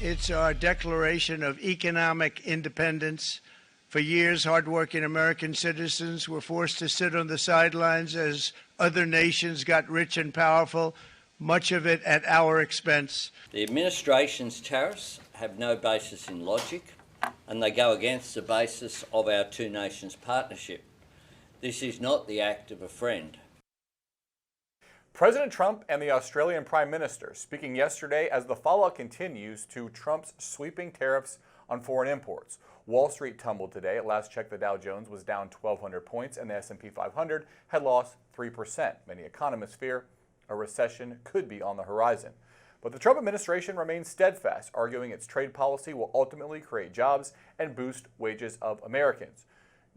It's our declaration of economic independence. For years, hardworking American citizens were forced to sit on the sidelines as other nations got rich and powerful, much of it at our expense. The administration's tariffs have no basis in logic, and they go against the basis of our two nations partnership. This is not the act of a friend. President Trump and the Australian Prime Minister speaking yesterday as the fallout continues to Trump's sweeping tariffs on foreign imports. Wall Street tumbled today. At last check, the Dow Jones was down 1,200 points and the S&P 500 had lost 3%. Many economists fear a recession could be on the horizon. But the Trump administration remains steadfast, arguing its trade policy will ultimately create jobs and boost wages of Americans.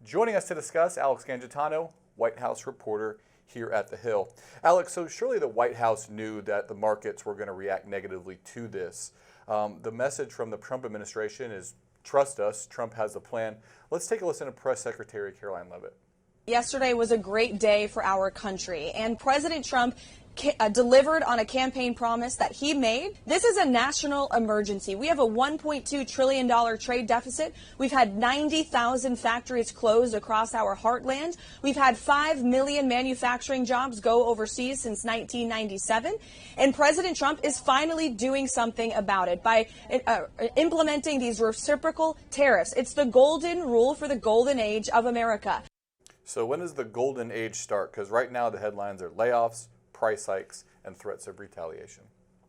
Joining us to discuss, Alex Gangitano, White House reporter here at the Hill. Alex, so surely the White House knew that the markets were going to react negatively to this. The message from the Trump administration is, trust us, Trump has a plan. Let's take a listen to Press Secretary Caroline Leavitt. Yesterday was a great day for our country, and President Trump delivered on a campaign promise that he made. This is a national emergency. We have a $1.2 trillion trade deficit. We've had 90,000 factories closed across our heartland. We've had 5 million manufacturing jobs go overseas since 1997. And President Trump is finally doing something about it by implementing these reciprocal tariffs. It's the golden rule for the golden age of America. So when does the golden age start? Because right now the headlines are layoffs, price hikes, and threats of retaliation.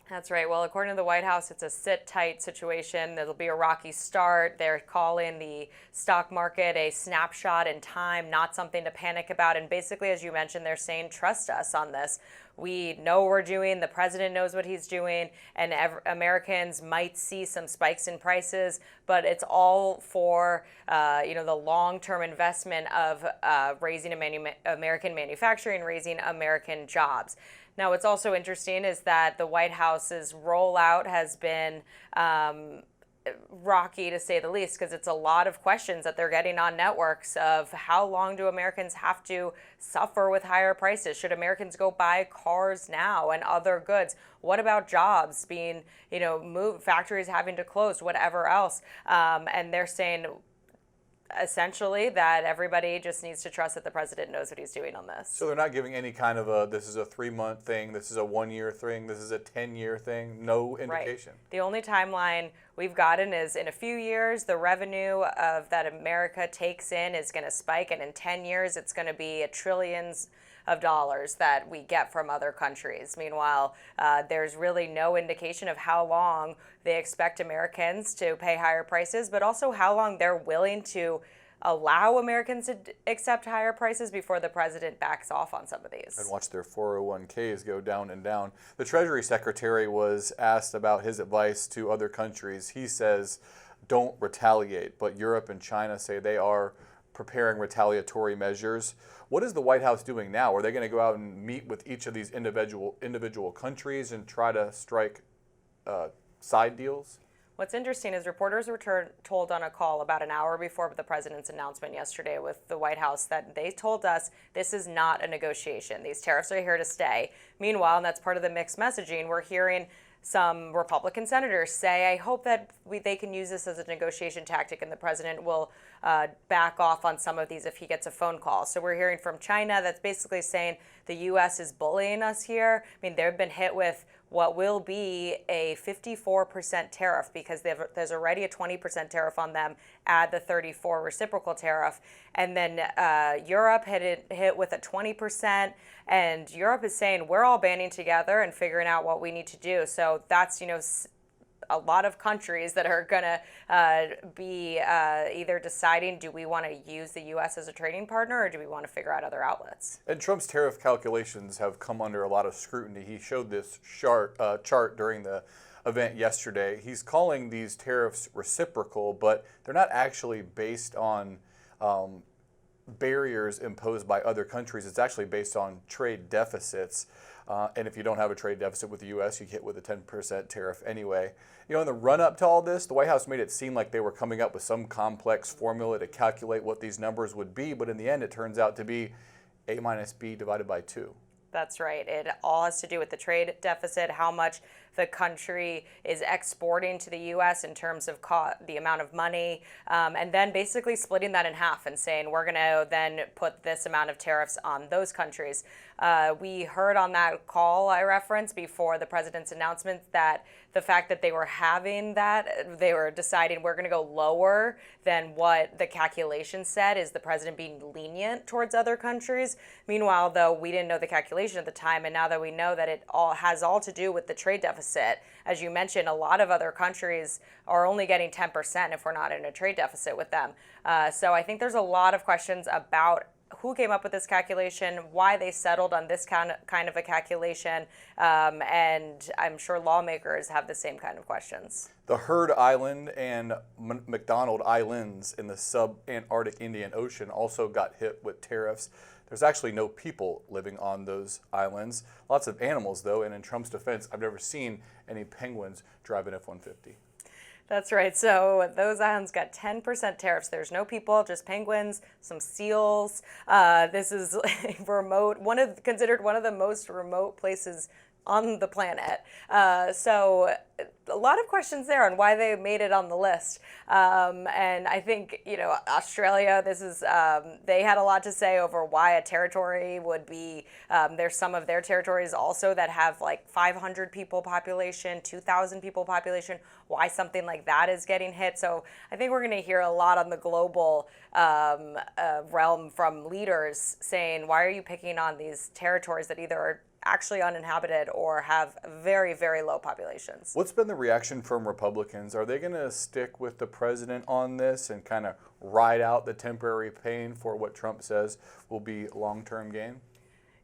That's right. Well, according to the White House, it's a sit-tight situation. It'll be a rocky start. They're calling the stock market a snapshot in time, not something to panic about. And basically, as you mentioned, they're saying, trust us on this. We know what we're doing. The president knows what he's doing. And Americans might see some spikes in prices, but it's all for the long-term investment of raising American manufacturing, raising American jobs. Now, what's also interesting is that the White House's rollout has been rocky, to say the least, because it's a lot of questions that they're getting on networks of how long do Americans have to suffer with higher prices? Should Americans go buy cars now and other goods? What about jobs being, moved, factories having to close, whatever else? And they're saying essentially that everybody just needs to trust that the president knows what he's doing on this. So they're not giving any kind of this is a 3-month thing, this is a 1-year thing, this is a 10-year thing, no indication. Right. The only timeline we've gotten is in a few years, the revenue of that America takes in is going to spike, and in 10 years, it's going to be trillions of dollars that we get from other countries. Meanwhile, there's really no indication of how long they expect Americans to pay higher prices, but also how long they're willing to allow Americans to accept higher prices before the president backs off on some of these. And watch their 401ks go down and down. The Treasury Secretary was asked about his advice to other countries. He says, don't retaliate, but Europe and China say they are preparing retaliatory measures. What is the White House doing now? Are they going to go out and meet with each of these individual countries and try to strike side deals? What's interesting is reporters were told on a call about an hour before the president's announcement yesterday with the White House that they told us this is not a negotiation. These tariffs are here to stay. Meanwhile, and that's part of the mixed messaging, we're hearing some Republican senators say, I hope that they can use this as a negotiation tactic and the president will back off on some of these if he gets a phone call. So we're hearing from China that's basically saying the U.S. is bullying us here. I mean, they've been hit with what will be a 54% tariff because there's already a 20% tariff on them, add the 34 reciprocal tariff. And then Europe hit with a 20%, and Europe is saying we're all banding together and figuring out what we need to do. So that's, a lot of countries that are going to be either deciding, do we want to use the U.S. as a trading partner or do we want to figure out other outlets? And Trump's tariff calculations have come under a lot of scrutiny. He showed this chart during the event yesterday. He's calling these tariffs reciprocal, but they're not actually based on barriers imposed by other countries. It's actually based on trade deficits. And if you don't have a trade deficit with the U.S., you get with a 10% tariff anyway. In the run-up to all this, the White House made it seem like they were coming up with some complex formula to calculate what these numbers would be. But in the end, it turns out to be A minus B divided by 2. That's right. It all has to do with the trade deficit, how much the country is exporting to the U.S. in terms of the amount of money, and then basically splitting that in half and saying we're going to then put this amount of tariffs on those countries. We heard on that call I referenced before the president's announcement that the fact that they were having that, they were deciding we're going to go lower than what the calculation said, is the president being lenient towards other countries. Meanwhile, though, we didn't know the calculation at the time, and now that we know that it all has to do with the trade deficit, as you mentioned, a lot of other countries are only getting 10% if we're not in a trade deficit with them. So I think there's a lot of questions about who came up with this calculation, why they settled on this kind of a calculation, and I'm sure lawmakers have the same kind of questions. The Heard Island and McDonald Islands in the sub-Antarctic Indian Ocean also got hit with tariffs. There's actually no people living on those islands. Lots of animals, though, and in Trump's defense, I've never seen any penguins drive an F-150. That's right. So those islands got 10% tariffs. There's no people, just penguins, some seals. This is remote, considered one of the most remote places on the planet. So a lot of questions there on why they made it on the list. And I think, Australia, they had a lot to say over why a territory would be, there's some of their territories also that have like 500 people population, 2,000 people population, why something like that is getting hit. So I think we're going to hear a lot on the global realm from leaders saying, why are you picking on these territories that either are actually uninhabited or have very, very low populations? What's been the reaction from Republicans? Are they going to stick with the president on this and kind of ride out the temporary pain for what Trump says will be long-term gain?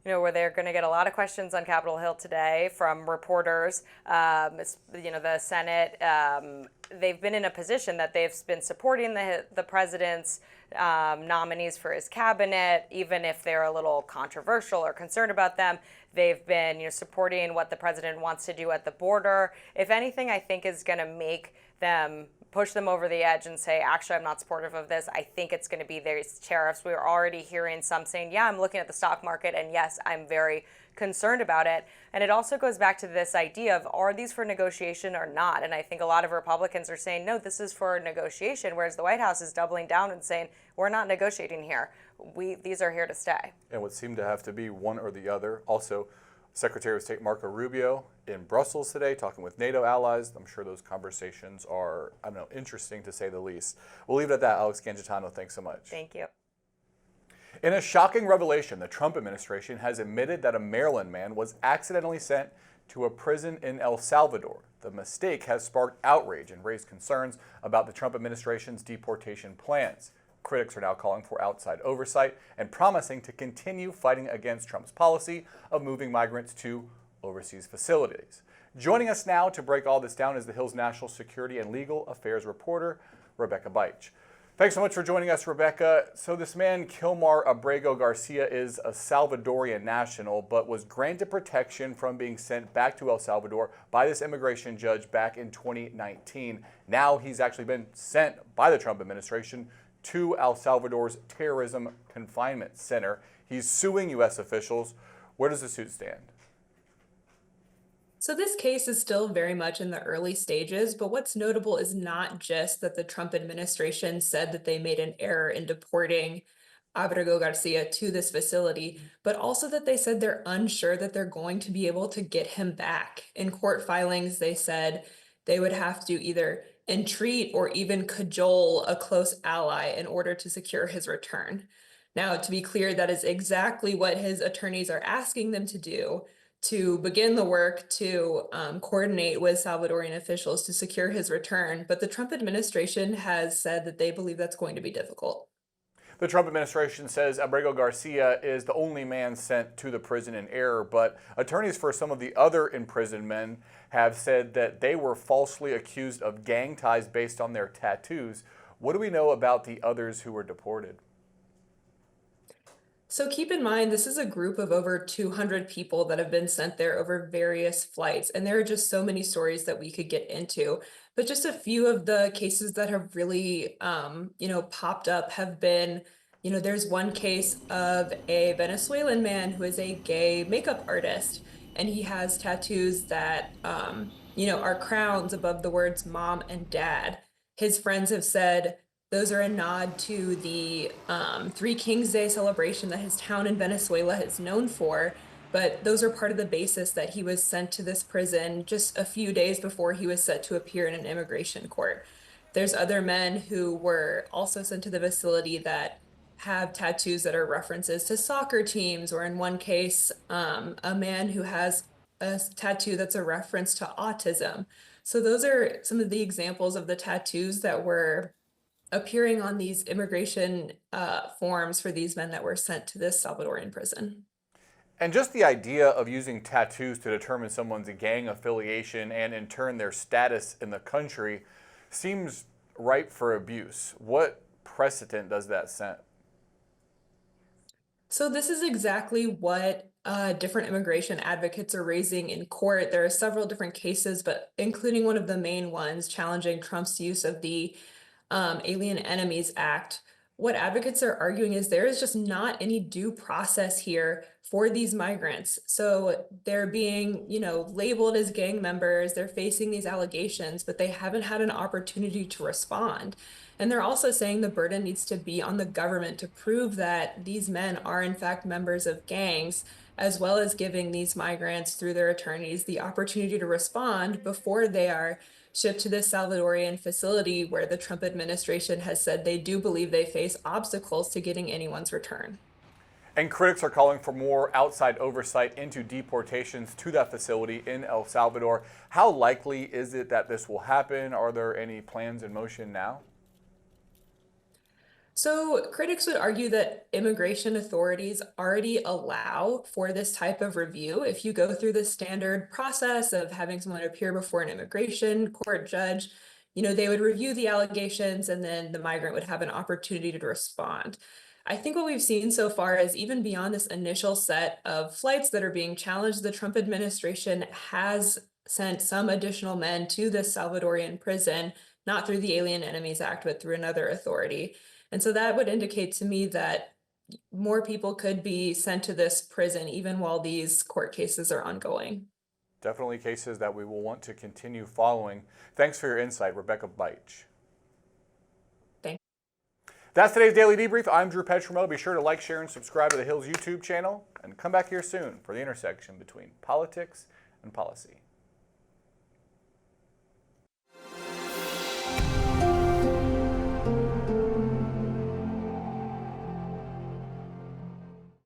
Where they're going to get a lot of questions on Capitol Hill today from reporters. The Senate, they've been in a position that they've been supporting the president's nominees for his cabinet, even if they're a little controversial or concerned about them. They've been supporting what the president wants to do at the border. If anything, I think is going to make them push them over the edge and say, actually, I'm not supportive of this. I think it's going to be these tariffs. We were already hearing some saying, yeah, I'm looking at the stock market, and yes, I'm very concerned about it. And it also goes back to this idea of, are these for negotiation or not? And I think a lot of Republicans are saying, no, this is for negotiation, whereas the White House is doubling down and saying, we're not negotiating here. These are here to stay. And would seem to have to be one or the other. Also, Secretary of State Marco Rubio in Brussels today, talking with NATO allies. I'm sure those conversations are, interesting to say the least. We'll leave it at that. Alex Gangitano, thanks so much. Thank you. In a shocking revelation, the Trump administration has admitted that a Maryland man was accidentally sent to a prison in El Salvador. The mistake has sparked outrage and raised concerns about the Trump administration's deportation plans. Critics are now calling for outside oversight and promising to continue fighting against Trump's policy of moving migrants to overseas facilities. Joining us now to break all this down is the Hill's national security and legal affairs reporter, Rebecca Beitsch. Thanks so much for joining us, Rebecca. So this man, Kilmar Abrego Garcia, is a Salvadorian national, but was granted protection from being sent back to El Salvador by this immigration judge back in 2019. Now he's actually been sent by the Trump administration to El Salvador's terrorism confinement center. He's suing U.S. officials. Where does the suit stand? So this case is still very much in the early stages, but what's notable is not just that the Trump administration said that they made an error in deporting Abrego Garcia to this facility, but also that they said they're unsure that they're going to be able to get him back. In court filings, they said they would have to either entreat or even cajole a close ally in order to secure his return. Now, to be clear, that is exactly what his attorneys are asking them to do, to begin the work to coordinate with Salvadorian officials to secure his return. But the Trump administration has said that they believe that's going to be difficult. The Trump administration says Abrego Garcia is the only man sent to the prison in error, but attorneys for some of the other imprisoned men have said that they were falsely accused of gang ties based on their tattoos. What do we know about the others who were deported? So keep in mind, this is a group of over 200 people that have been sent there over various flights, and there are just so many stories that we could get into. But just a few of the cases that have really, popped up have been, there's one case of a Venezuelan man who is a gay makeup artist, and he has tattoos that are crowns above the words mom and dad. His friends have said those are a nod to the Three Kings Day celebration that his town in Venezuela is known for. But those are part of the basis that he was sent to this prison just a few days before he was set to appear in an immigration court. There's other men who were also sent to the facility that have tattoos that are references to soccer teams, or in one case, a man who has a tattoo that's a reference to autism. So those are some of the examples of the tattoos that were appearing on these immigration forms for these men that were sent to this Salvadoran prison. And just the idea of using tattoos to determine someone's gang affiliation and in turn their status in the country seems ripe for abuse. What precedent does that set? So this is exactly what different immigration advocates are raising in court. There are several different cases, but including one of the main ones challenging Trump's use of the Alien Enemies Act. What advocates are arguing is there is just not any due process here for these migrants. So they're being, labeled as gang members, they're facing these allegations, but they haven't had an opportunity to respond. And they're also saying the burden needs to be on the government to prove that these men are in fact members of gangs, as well as giving these migrants through their attorneys the opportunity to respond before they are shipped to this Salvadorian facility where the Trump administration has said they do believe they face obstacles to getting anyone's return. And critics are calling for more outside oversight into deportations to that facility in El Salvador. How likely is it that this will happen? Are there any plans in motion now? So critics would argue that immigration authorities already allow for this type of review. If you go through the standard process of having someone appear before an immigration court judge, they would review the allegations and then the migrant would have an opportunity to respond. I think what we've seen so far is even beyond this initial set of flights that are being challenged, the Trump administration has sent some additional men to this Salvadorian prison, not through the Alien Enemies Act, but through another authority. And so that would indicate to me that more people could be sent to this prison even while these court cases are ongoing. Definitely cases that we will want to continue following. Thanks for your insight, Rebecca Beitsch. Thanks. That's today's Daily Debrief. I'm Drew Petrimoulx. Be sure to like, share, and subscribe to the Hill's YouTube channel. And come back here soon for the intersection between politics and policy.